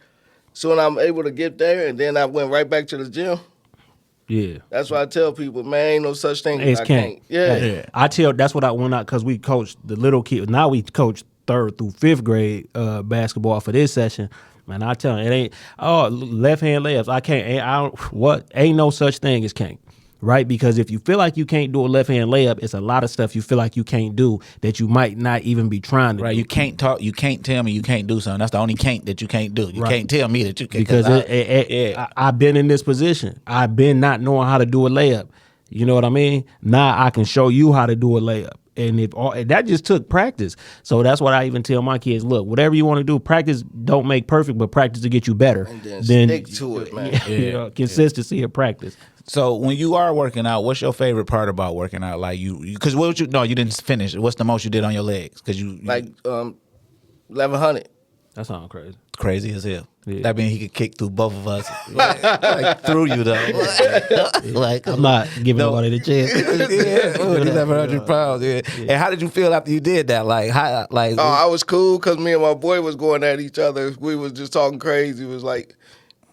soon I'm able to get there, and then I went right back to the gym. Yeah. That's why I tell people, man, ain't no such thing as I can't. Yeah. That's what I went out, because we coached the little kids. Now we coach 3rd through 5th grade basketball for this session. Man, I tell you, it ain't left hand layups. I can't. Ain't no such thing as can't, right? Because if you feel like you can't do a left hand layup, it's a lot of stuff you feel like you can't do that you might not even be trying to. Right? Do. You can't talk. You can't tell me you can't do something. That's the only can't that you can't do. You can't tell me that you can't. Because I've been in this position. I've been not knowing how to do a layup. You know what I mean? Now I can show you how to do a layup. And that just took practice. So that's what I even tell my kids, look, whatever you want to do, practice don't make perfect, but practice to get you better. And then stick to it, man. Consistency of practice. So when you are working out, what's your favorite part about working out? Like because you didn't finish. What's the most you did on your legs? Because you like 1,100. That sounds crazy. Crazy as hell. Yeah. That means he could kick through both of us, like through you though. Like I'm not giving nobody the chance. 1,100 pounds. Yeah. And how did you feel after you did that? I was cool because me and my boy was going at each other. We was just talking crazy. It was like,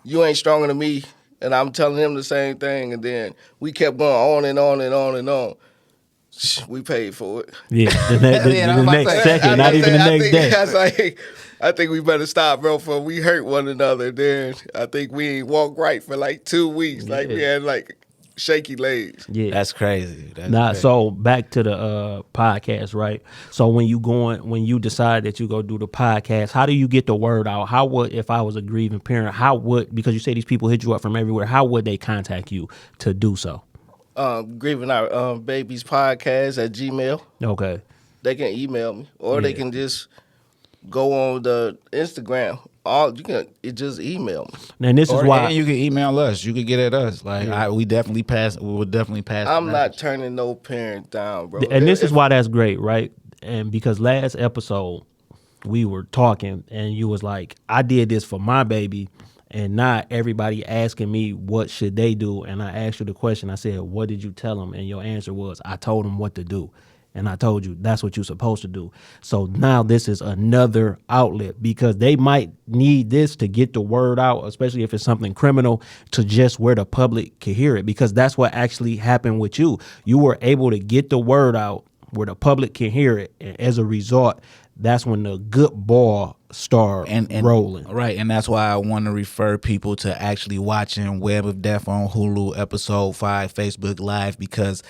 you ain't stronger than me, and I'm telling him the same thing. And then we kept going on and on and on and on. We paid for it. Yeah, the next second, not even the next day. I was like, I think we better stop, bro, for we hurt one another. Then I think we ain't walked right for like 2 weeks. Like we had like shaky legs. Yeah, that's crazy. So back to the podcast, right? So when you decide that you go do the podcast, how do you get the word out? If I was a grieving parent, because you say these people hit you up from everywhere, how would they contact you to do so? Grieving Our Babies Podcast at Gmail. Okay. They can email me, or they can just go on the Instagram. It just email me. And this is why and you can email us. You can get at us. Like we would definitely pass. I'm not turning no parent down, bro. And this is why that's great, right? And because last episode we were talking and you was like, I did this for my baby and not everybody asking me what should they do. And I asked you the question. I said, what did you tell them? And your answer was, I told them what to do. And I told you that's what you're supposed to do. So now this is another outlet because they might need this to get the word out, especially if it's something criminal, to just where the public can hear it. Because that's what actually happened with you. You were able to get the word out where the public can hear it. And as a result, that's when the good ball started rolling. Right, and that's why I want to refer people to actually watching Web of Death on Hulu, episode 5, Facebook Live, because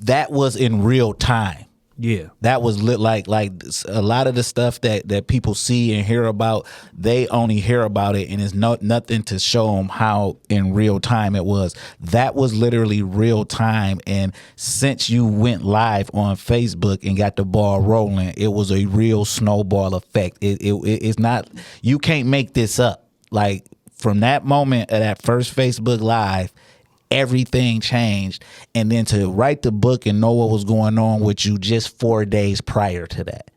that was in real time. Yeah, that was like a lot of the stuff that people see and hear about. They only hear about it, and it's nothing to show them how in real time it was. That was literally real time, and since you went live on Facebook and got the ball rolling, it was a real snowball effect. It's not. You can't make this up. Like from that moment of that first Facebook Live, everything changed, and then to write the book and know what was going on with you just 4 days prior to that.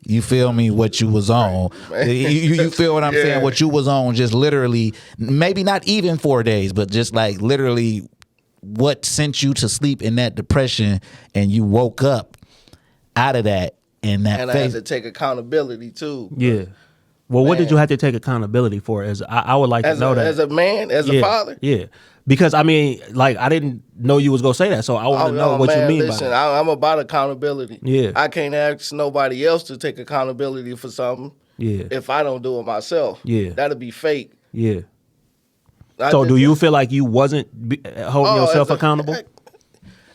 You feel me? What you was on. You feel what I'm saying? What you was on just literally, maybe not even 4 days, but just like literally what sent you to sleep in that depression, and you woke up out of that in that and I had to take accountability too. Yeah. Well, what did you have to take accountability for? As I would like to know that. As a man, as a father? Yeah. Because, I mean, like, I didn't know you was going to say that, so I want to know what you mean by that. I'm about accountability. Yeah. I can't ask nobody else to take accountability for something if I don't do it myself. Yeah. That'll be fake. Yeah. So do you feel like you wasn't holding yourself accountable?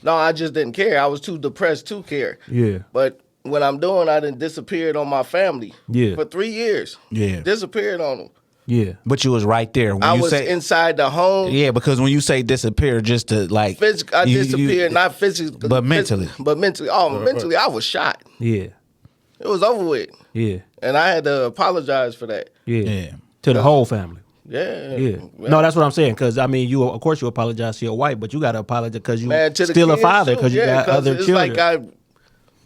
No, I just didn't care. I was too depressed to care. Yeah. But what I'm doing, I done disappeared on my family for 3 years. Yeah. Disappeared on them. Yeah. But you was right there. When I you was say, inside the home. Yeah, because when you say disappear, just to like... I disappeared, not physically. But mentally. But mentally. Oh, mentally, I was shot. Yeah. It was over with. Yeah. And I had to apologize for that. Yeah. To the whole family. Yeah. No, that's what I'm saying. Because, I mean, of course you apologize to your wife, but you got to apologize because you still a father because you got other children. It's like I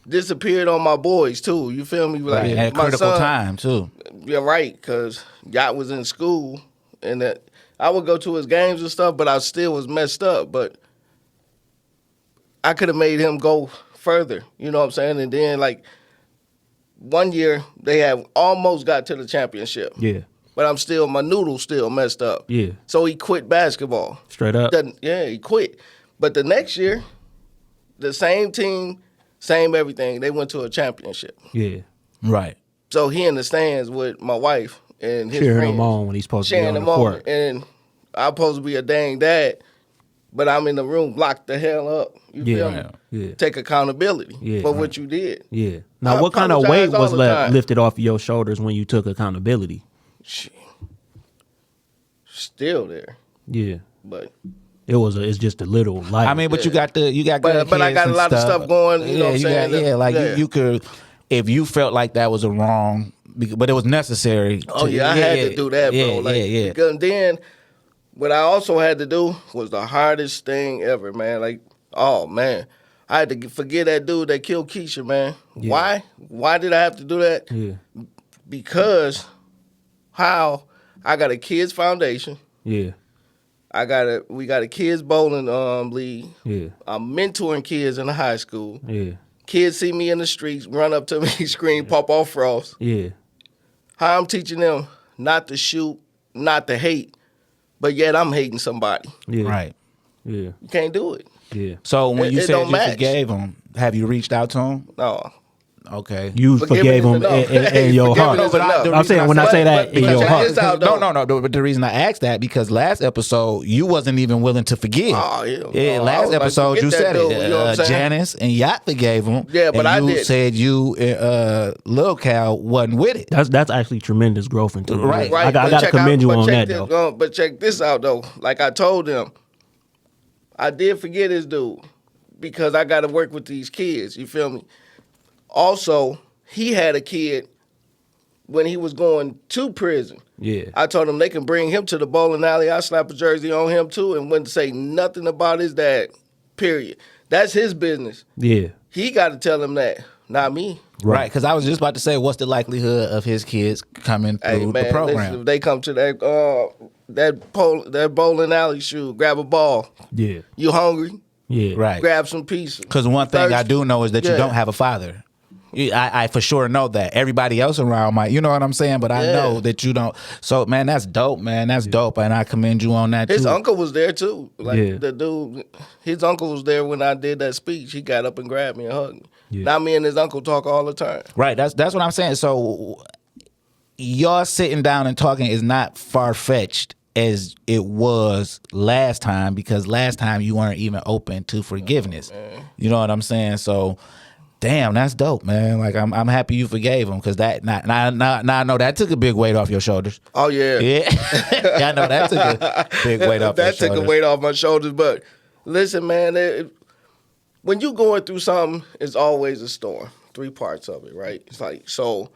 disappeared on my boys, too. You feel me? Like, at a critical time, too. Yeah, right, because Yacht was in school, and I would go to his games and stuff, but I still was messed up. But I could have made him go further, you know what I'm saying? And then, like, one year, they had almost got to the championship. Yeah. But my noodle still messed up. Yeah. So he quit basketball. Straight up? He quit. But the next year, the same team, same everything, they went to a championship. Yeah. Right. So he in the stands with my wife and his cheering friends. him on when he's supposed to be on the court. And I'm supposed to be a dang dad, but I'm in the room locked the hell up. You feel me? Yeah. Take accountability for what you did. Yeah. Now, what kind of weight was lifted off your shoulders when you took accountability? Shit. Still there. Yeah. But it's just a little light. I mean, but you got but I got a lot of stuff going, you know what I'm saying? You could, if you felt like that was a wrong, but it was necessary. I had to do that, bro. Because then what I also had to do was the hardest thing ever, man. Like, oh, man. I had to forget that dude that killed Keisha, man. Yeah. Why? Why did I have to do that? Yeah. Because I got a kids foundation. Yeah. We got a kids bowling league. Yeah. I'm mentoring kids in the high school. Yeah. Kids see me in the streets, run up to me, scream, pop off frost. Yeah. How I'm teaching them not to shoot, not to hate, but yet I'm hating somebody. Yeah. Right. Yeah. You can't do it. Yeah. So when you said you match. forgave him, have you reached out to him? No. Okay. You forgave him in your heart. I'm saying when I say that in your heart. No. But the reason I asked that because last episode you wasn't even willing to forgive. Last episode you said it. Janice and Yacht forgave him. Yeah, but I did. You said Lil Cal wasn't with it. That's actually tremendous growth into it. Right. I got to commend you on that though. But check this out though. Like I told him, I did forget this dude because I got to work with these kids. You feel me? Also, he had a kid when he was going to prison. Yeah. I told him they can bring him to the bowling alley. I slap a jersey on him too and wouldn't say nothing about his dad, period. That's his business. Yeah. He got to tell him that, not me. Right, because I was just about to say, what's the likelihood of his kids coming through the program? Listen, if they come to that bowling alley, shoot, grab a ball. Yeah. You hungry? Yeah. Right. Grab some pieces. Because one thing I do know is that you Yeah. don't have a father. I for sure know that. Everybody else around might, you know what I'm saying? But I know that you don't. So, man, that's dope, man. That's dope. And I commend you on that, His too. uncle was there, too. Like, Yeah. the dude, his uncle was there when I did that speech. He got up and grabbed me and hugged me. Yeah. Now me and his uncle talk all the time. Right, that's what I'm saying. So, y'all sitting down and talking is not far-fetched as it was last time, because last time you weren't even open to forgiveness. You know what I'm saying? So, damn, that's dope, man. Like, I'm happy you forgave him, because that now I know that took a big weight off your shoulders. Oh, yeah. Yeah, I know that took a big weight off your That took shoulders. a weight off my shoulders. But listen, man, when you going through something, it's always a storm. 3 parts of it, right? It's like, so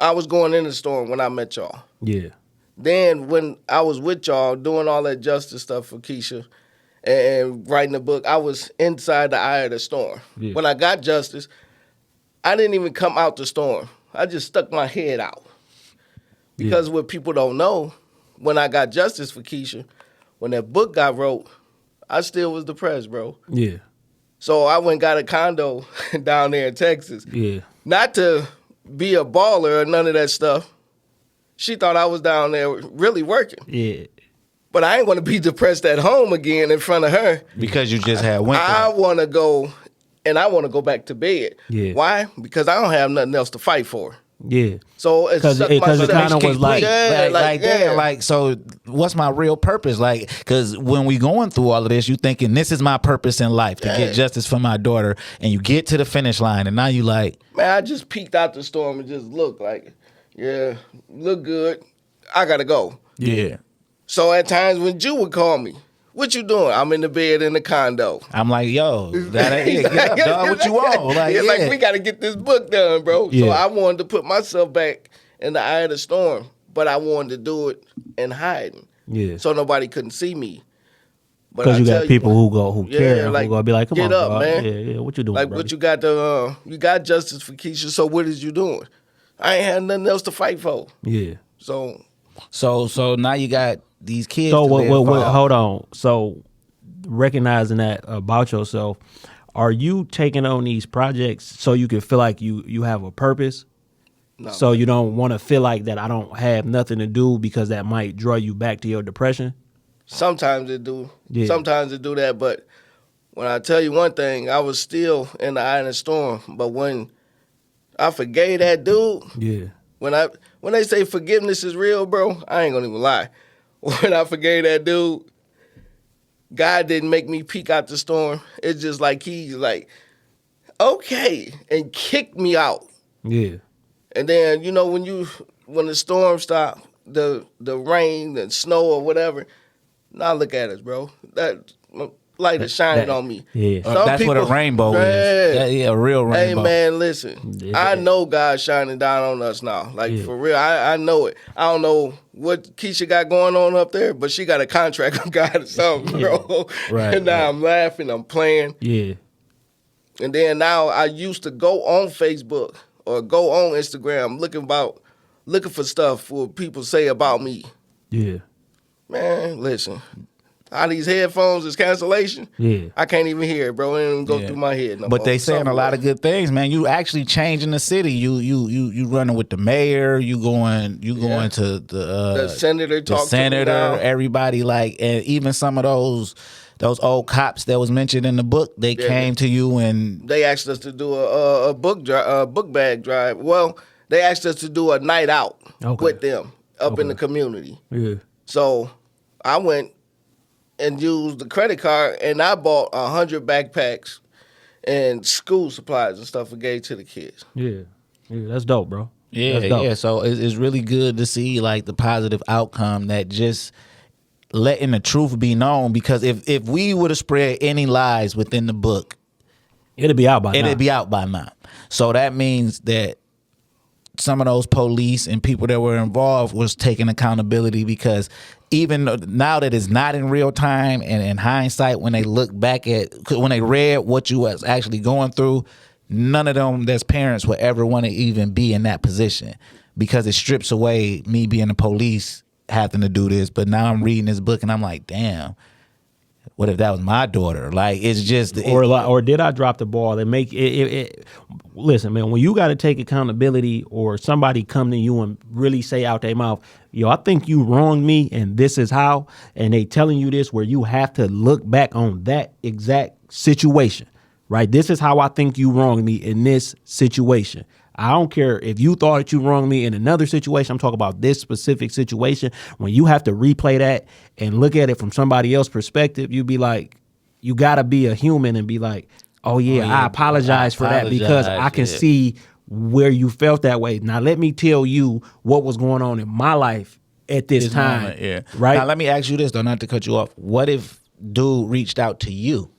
I was going in the storm when I met y'all. Yeah. Then when I was with y'all doing all that justice stuff for Keisha and writing the book, I was inside the eye of the storm. Yeah. When I got justice, I didn't even come out the storm. I just stuck my head out. Because what people don't know, when I got justice for Keisha, when that book got wrote, I still was depressed, bro. Yeah. So I went and got a condo down there in Texas. Yeah. Not to be a baller or none of that stuff. She thought I was down there really working. Yeah. But I ain't going to be depressed at home again in front of her. Because you just had went I there. want to go, and I want to go back to bed. Yeah. Why? Because I don't have nothing else to fight for. Yeah. So it 'Cause sucked it- 'cause my it kinda stomach. was like- damn, like, so what's my real purpose? Like, because when we going through all of this, you thinking this is my purpose in life, to get justice for my daughter, and you get to the finish line, and now you like, Man, I just peeked out the storm and just looked like, yeah, look good. I got to go. yeah. So at times when Jew would call me, what you doing? I'm in the bed in the condo. I'm like, yo, that ain't it. Get up, dog. What you want? Like, It's yeah. like, we got to get this book done, bro. So Yeah. I wanted to put myself back in the eye of the storm, but I wanted to do it in hiding. Yeah. So nobody couldn't see me. But Because I you tell got people who Yeah, care, like, who gonna be like, come get on, up, dog. man. Yeah, what you doing, like bro? what you got you got justice for Keisha, so what is you doing? I ain't had nothing else to fight for. Yeah. So So now you got these kids. So to live what, for. hold on. So recognizing that about yourself, are you taking on these projects so you can feel like you have a purpose? no. So you don't want to feel like that I don't have nothing to do, because that might draw you back to your depression? Sometimes it do. Yeah. Sometimes it do that. But when I tell you one thing, I was still in the eye of the storm. But when I forgave that dude, Yeah. when they say forgiveness is real, bro, I ain't gonna even lie. When I forgave that dude, God didn't make me peek out the storm. It's just like he's like, okay, and kicked me out. Yeah. And then, you know, when the storm stopped, the rain, the snow or whatever, now look at us, bro. That light is shining that- on me. yeah. Some That's what a people- rainbow Yeah. is. Yeah, a real Hey, rainbow. man, listen. Yeah. I know God's shining down on us now. Like, Yeah. for real. I know it. I don't know what Keisha got going on up there, but she got a contract with God or something, bro. Right, And now right. I'm laughing. I'm playing. Yeah. And then now I used to go on Facebook or go on Instagram looking for stuff what people say about me. Yeah. Man, listen. All these headphones is cancellation. Yeah. I can't even hear it, bro. It don't go Yeah. through my head no But more. they saying a Something lot like- of good things, man. You actually changing the city. You running with the mayor. You going to The senator the talked to me senator. now. Everybody, like, and even some of those old cops that was mentioned in the book, they came to you and They asked us to do a book bag drive. Well, they asked us to do a night out Okay. with them up in the community. Yeah. So I went and used the credit card, and I bought 100 backpacks and school supplies and stuff and gave to the kids. Yeah. Yeah. That's dope, bro. yeah, That's dope. yeah. So it's really good to see like the positive outcome, that just letting the truth be known. Because if we would have spread any lies within the book, It'll be out by now. it'd be out by now. So that means that some of those police and people that were involved was taking accountability, because even now that it's not in real time and in hindsight, when they look back when they read what you was actually going through, none of them that's parents would ever want to even be in that position, because it strips away me being the police having to do this. But now I'm reading this book and I'm like, damn, what if that was my daughter? Like, it's just or did I drop the ball and make it? Listen, man, when you got to take accountability, or somebody come to you and really say out their mouth, yo, I think you wronged me and this is how, and they telling you this, where you have to look back on that exact situation, right? This is how I think you wronged me in this situation. I don't care if you thought that you wronged me in another situation. I'm talking about this specific situation. When you have to replay that and look at it from somebody else's perspective, you be like, you got to be a human and be like, oh yeah, I apologize for that, because I can see where you felt that way. Now let me tell you what was going on in my life at this time. Moment, right? Now let me ask you this, though, not to cut you off. What if dude reached out to you?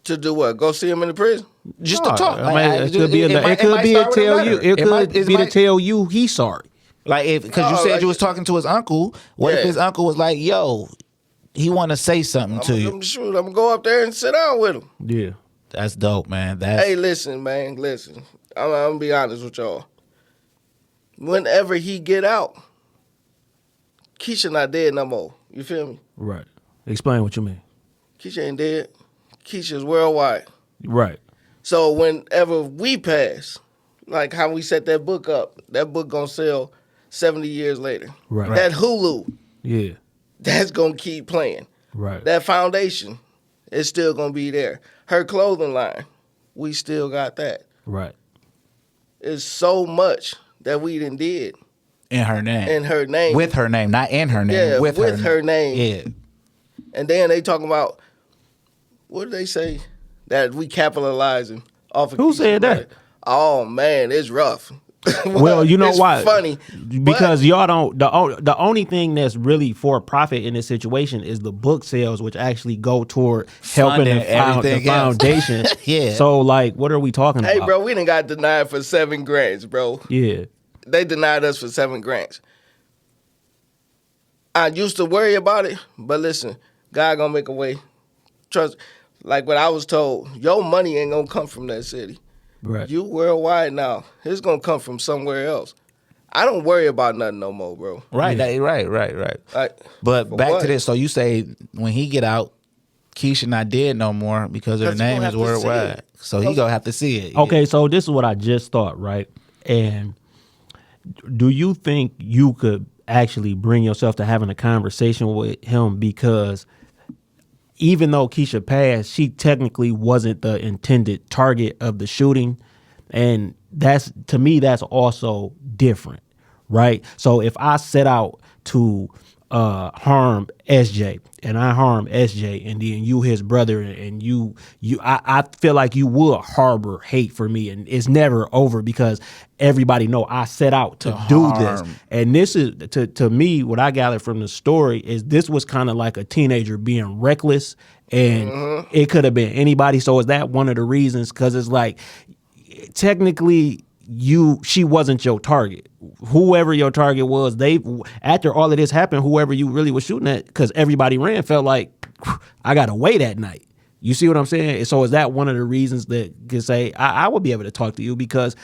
To do what? Go see him in the prison? Just to talk. It could be to tell you he's sorry. Like, because you said you was talking to his uncle. What if his uncle was like, yo, he want to say something to you? I'm going to go up there and sit down with him. Yeah. That's dope, man. Hey, listen, man, listen. I'm going to be honest with y'all. Whenever he get out, Keisha not dead no more. You feel me? Right. Explain what you mean. Keisha ain't dead. Keisha's worldwide. Right. So whenever we pass, like how we set that book up, that book gonna sell 70 years later. Right. That Hulu, yeah, that's gonna keep playing. Right. That foundation is still gonna be there. Her clothing line, we still got that. Right. It's so much that we done did. In her name. In her name. With her name, not in her name. Yeah, with her name. Yeah. And then they talking about, what do they say? That we capitalizing off of Who Keisha, said that? Right? Oh man, it's rough. Well, you know it's why? Funny. Because y'all don't, the only thing that's really for profit in this situation is the book sales, which actually go toward helping the foundation. Yeah. So like, what are we talking about? Hey bro, we done got denied for 7 grants, bro. Yeah. They denied us for 7 grants. I used to worry about it, but listen, God gonna make a way. Trust, like what I was told, your money ain't gonna come from that city. Right. You worldwide now. It's gonna come from somewhere else. I don't worry about nothing no more, bro. Right, Yeah. right. But back to this. So you say when he get out, Keisha not dead no more because her name is worldwide. So he gonna have to see it. Okay, so this is what I just thought, right? And do you think you could actually bring yourself to having a conversation with him? Because even though Keisha passed, she technically wasn't the intended target of the shooting. And that's, to me, that's also different, right? So if I set out to harm SJ and I harm SJ and then you his brother and I feel like you would harbor hate for me, and it's never over because everybody know I set out to do this. And this is, to me, what I gathered from the story is this was kind of like a teenager being reckless, and it could have been anybody. So is that one of the reasons? Because it's like, technically, she wasn't your target. Whoever your target was, after all of this happened, whoever you really was shooting at, because everybody ran, felt like, I got away that night. You see what I'm saying? So is that one of the reasons that could say I would be able to talk to you, because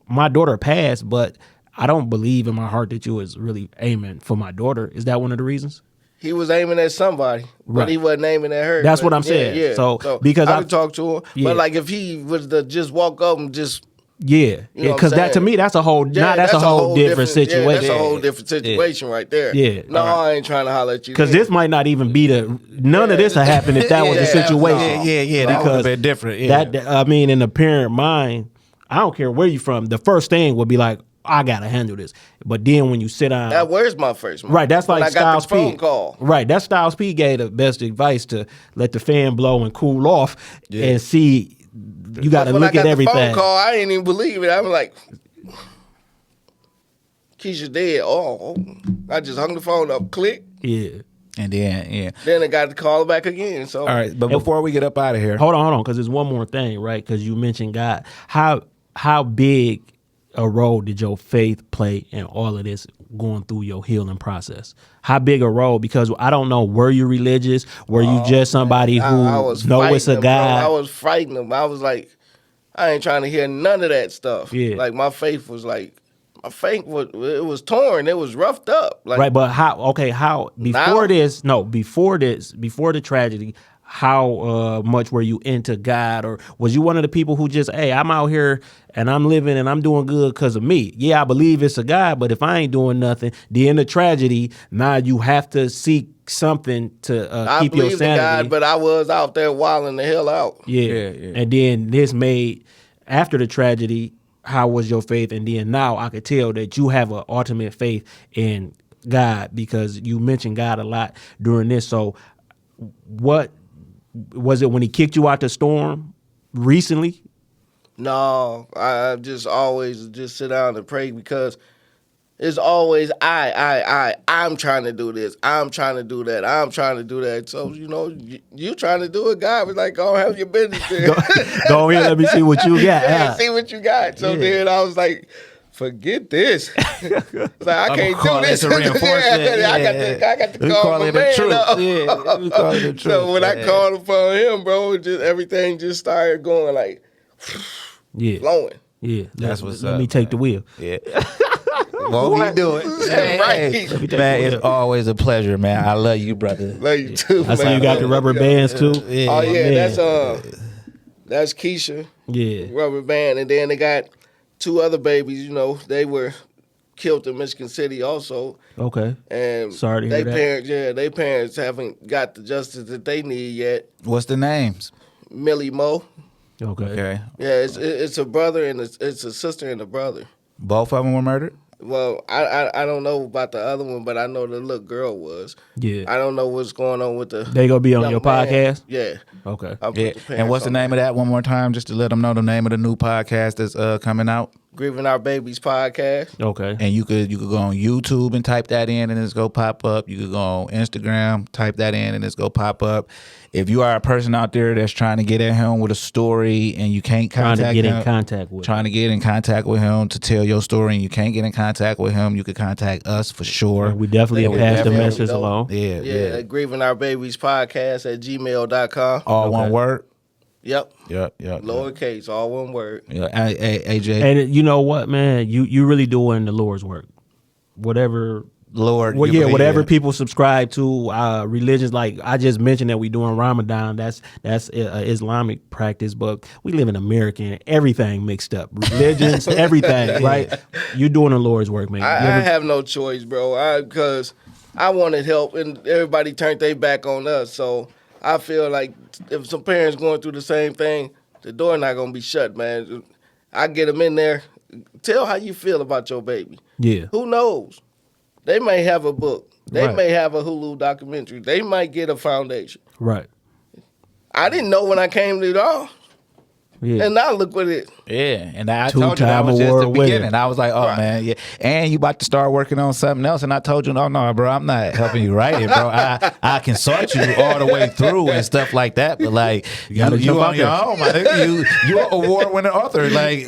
my daughter passed, but I don't believe in my heart that you was really aiming for my daughter. Is that one of the reasons? He was aiming at somebody, but he wasn't aiming at her. That's what I'm saying. Yeah. So because I could talk to him, but like if he was to just walk up and just. Yeah, because that, to me, that's a whole that's a whole different situation. Yeah, that's a whole different situation right there. Yeah. No, I ain't trying to holler at you. Because this might not even be none of this would happen if that was the situation. Yeah, that would have been different. Yeah. That, I mean, in the parent mind, I don't care where you from, the first thing would be like, I gotta handle this. But then when you sit down, where's my first man? Right, that's like Styles P. Phone call. Right, that Styles P gave the best advice to let the fan blow and cool off and see. You got to look at everything. When I got the phone call, I didn't even believe it. I was like, Keisha's dead. Oh, I just hung the phone up. Click. Yeah. And then, Then I got to call back again. So, all right, but before we get up out of here. Hold on, because there's one more thing, right? Because you mentioned God. How big a role did your faith play in all of this going through your healing process? How big a role? Because I don't know, were you religious? Were you just somebody who know it's a God? I was fighting them. I was like, I ain't trying to hear none of that stuff. Yeah. Like my faith was it was torn. It was roughed up. Like, Right, but how before the tragedy, how much were you into God, or was you one of the people who just, hey, I'm out here and I'm living and I'm doing good because of me? Yeah, I believe it's a God, but if I ain't doing nothing, the end of tragedy, now you have to seek something to keep your sanity. I believe in God, but I was out there wilding the hell out. Yeah. And then this made, after the tragedy, how was your faith? And then now I could tell that you have an ultimate faith in God, because you mentioned God a lot during this. So what was it when he kicked you out the storm recently? No, I just always just sit down and pray, because it's always I'm trying to do this, I'm trying to do that, I'm trying to do that. So, you trying to do it, God was like, go have your business there. Go ahead, let me see what you got. See what you got. So then I was like, forget this. Like, I can't do this. I got to call my man up. We call it the truth. So when I called upon him, bro, everything just started going like flowing. Yeah, that's what's up. Let me take the wheel. Yeah. Won't he do it? Hey, man, it's always a pleasure, man. I love you, brother. Love you too. I see you got the rubber bands too. Yeah. Oh yeah, that's Keisha. Yeah, rubber band, and then they got 2 other babies. They were killed in Michigan City also. Okay. And sorry to hear that. Their parents haven't got the justice that they need yet. What's the names? Millie Mo. Okay. Yeah, it's a brother and it's a sister and a brother. Both of them were murdered? Well, I don't know about the other one, but I know the little girl was. Yeah. I don't know what's going on with the. They gonna be on your podcast? Yeah. Okay. Yeah. And what's the name of that one more time, just to let them know the name of the new podcast that's coming out? Grieving Our Babies Podcast. Okay. And you could go on YouTube and type that in and it's go pop up. You could go on Instagram, type that in and it's go pop up. If you are a person out there that's trying to get at him with a story and you can't contact him, trying to get in contact with him to tell your story and you can't get in contact with him, you could contact us for sure. And we definitely pass the message along. Yeah. Grieving Our Babies Podcast at gmail.com. All one word. Yep. Lowercase, all one word. Yeah, AJ. And you know what, man? You really doing the Lord's work. Whatever Lord. Whatever people subscribe to, religions, like I just mentioned that we doing Ramadan. That's Islamic practice, but we live in America and everything mixed up. Religions, everything, right? You're doing the Lord's work, man. I have no choice, bro. Because I wanted help and everybody turned their back on us. So I feel like if some parents going through the same thing, the door not going to be shut, man. I get them in there. Tell how you feel about your baby. Yeah. Who knows? They may have a book. They may have a Hulu documentary. They might get a foundation. Right. I didn't know when I came to it all. Yeah. And now look what it. Yeah, and I told you that was just the beginning. I was like, oh, man, yeah. And you about to start working on something else. And I told you, no, bro, I'm not helping you write it, bro. I consult you all the way through and stuff like that. But like, you on your own, you're an award-winning author. Like,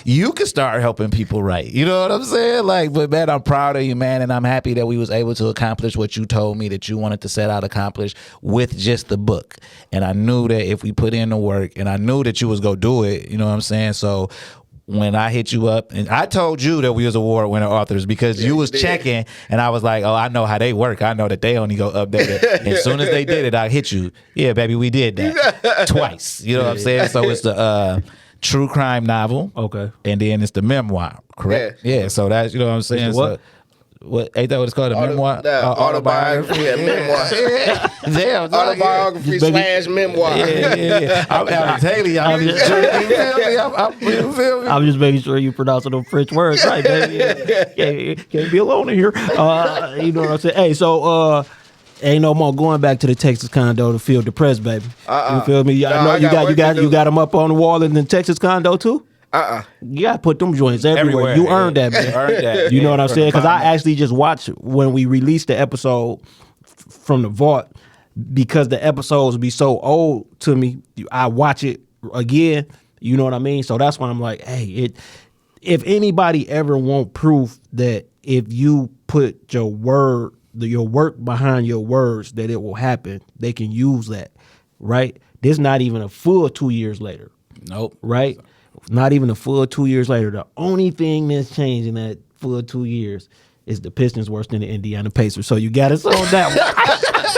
you can start helping people write. You know what I'm saying? Like, but man, I'm proud of you, man. And I'm happy that we was able to accomplish what you told me that you wanted to set out to accomplish with just the book. And I knew that if we put in the work, and I knew that you was gonna do it, you know what I'm saying? So when I hit you up, and I told you that we was award-winning authors because you was checking, and I was like, oh, I know how they work. I know that they only go update it. As soon as they did it, I hit you. Yeah, baby, we did that twice. You know what I'm saying? So it's the true crime novel. Okay. And then it's the memoir, correct? Yeah, so that's, you know what I'm saying? What? So, what ain't that what it's called? A memoir? Autobiography and memoir. Damn, autobiography / memoir. Yeah. I'm just making sure you pronounce those French words right, baby. Can't be alone in here. You know what I'm saying? Hey, so ain't no more going back to the Texas condo to feel depressed, baby. You feel me? I know you got them up on the wall in the Texas condo too. You gotta put them joints everywhere. You earned that, man. You know what I'm saying? Because I actually just watched when we released the episode from the vault, because the episodes be so old to me. I watch it again. You know what I mean? So that's why I'm like, hey, if anybody ever want proof that if you put your work behind your words, that it will happen, they can use that, right? This not even a full 2 years later. Nope. Right? Not even a full 2 years later. The only thing that's changed in that full 2 years is the Pistons worse than the Indiana Pacers. So you got us on that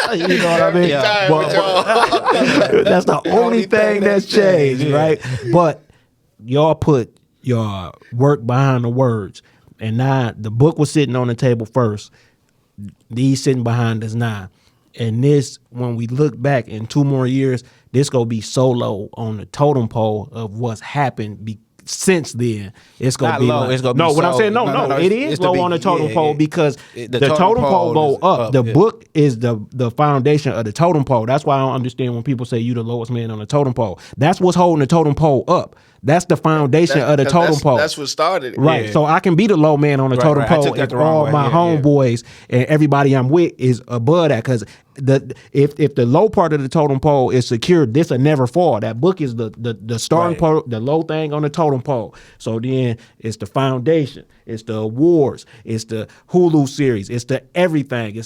one. You know what I mean? Yeah. But that's the only thing that's changed, right? But y'all put your work behind the words. And now the book was sitting on the table first. These sitting behind us now. And this, when we look back in 2 more years, this gonna be so low on the totem pole of what's happened since then. It's gonna Not be low, like, it's gonna no. be What I'm so- saying, no, it is low on the totem pole because the totem pole go up. The book is the foundation of the totem pole. That's why I don't understand when people say you the lowest man on the totem pole. That's what's holding the totem pole up. That's the foundation of the totem pole. That's what started it. Right. Yeah. So I can be the low man on the totem I pole took that if the wrong all way. my homeboys and everybody I'm with is above that. Because if the low part of the totem pole is secure, this will never fall. That book is the starting pole, the low thing on the totem pole. So then it's the foundation, it's the awards, it's the Hulu series, it's the everything,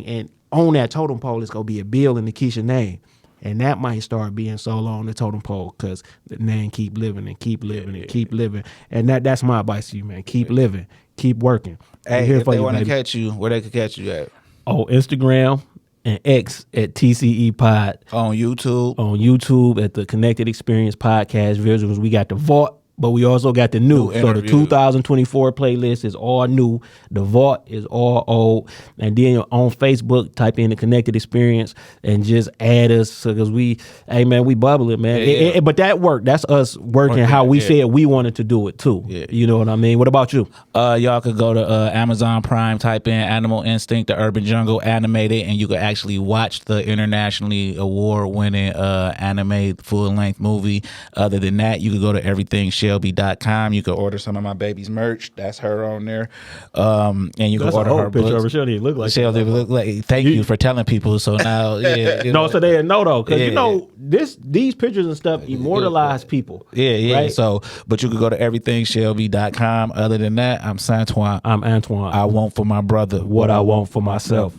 and on that totem pole is gonna be a Bill and Nekeisha name. And that might start being so low on the totem pole because the name keep living and keep living and keep living. And that's my advice to you, man. Keep living, keep working. Hey, here if for they you, want to baby. catch you, where they can catch you at? On Instagram and X at TCE Pod. On YouTube. On YouTube at the Connected Experience Podcast Visuals. We got the Vault, but we also got the new. So the interviews. 2024 playlist is all new. The Vault is all old. And then on Facebook, type in the Connected Experience and just add us because we bubbling, man. Yeah. But that worked. That's us working how we said we wanted to do it too. Yeah. You know what I mean? What about you? Y'all could go to Amazon Prime, type in Animal Instinct, The Urban Jungle animated, and you could actually watch the internationally award-winning anime full-length movie. Other than that, you could go to everythingshelby.com. You could order some of my baby's merch. That's her on there. And you can order her picture books. of her. She don't even look like She'll look like. Thank you for telling people. So now, No, so they know though, because Yeah. you know these pictures and stuff immortalize people. Yeah. right? So, but you could go to everythingshelby.com. Other than that, I'm Santoine. I'm Antoine. I want for my brother what I want for myself.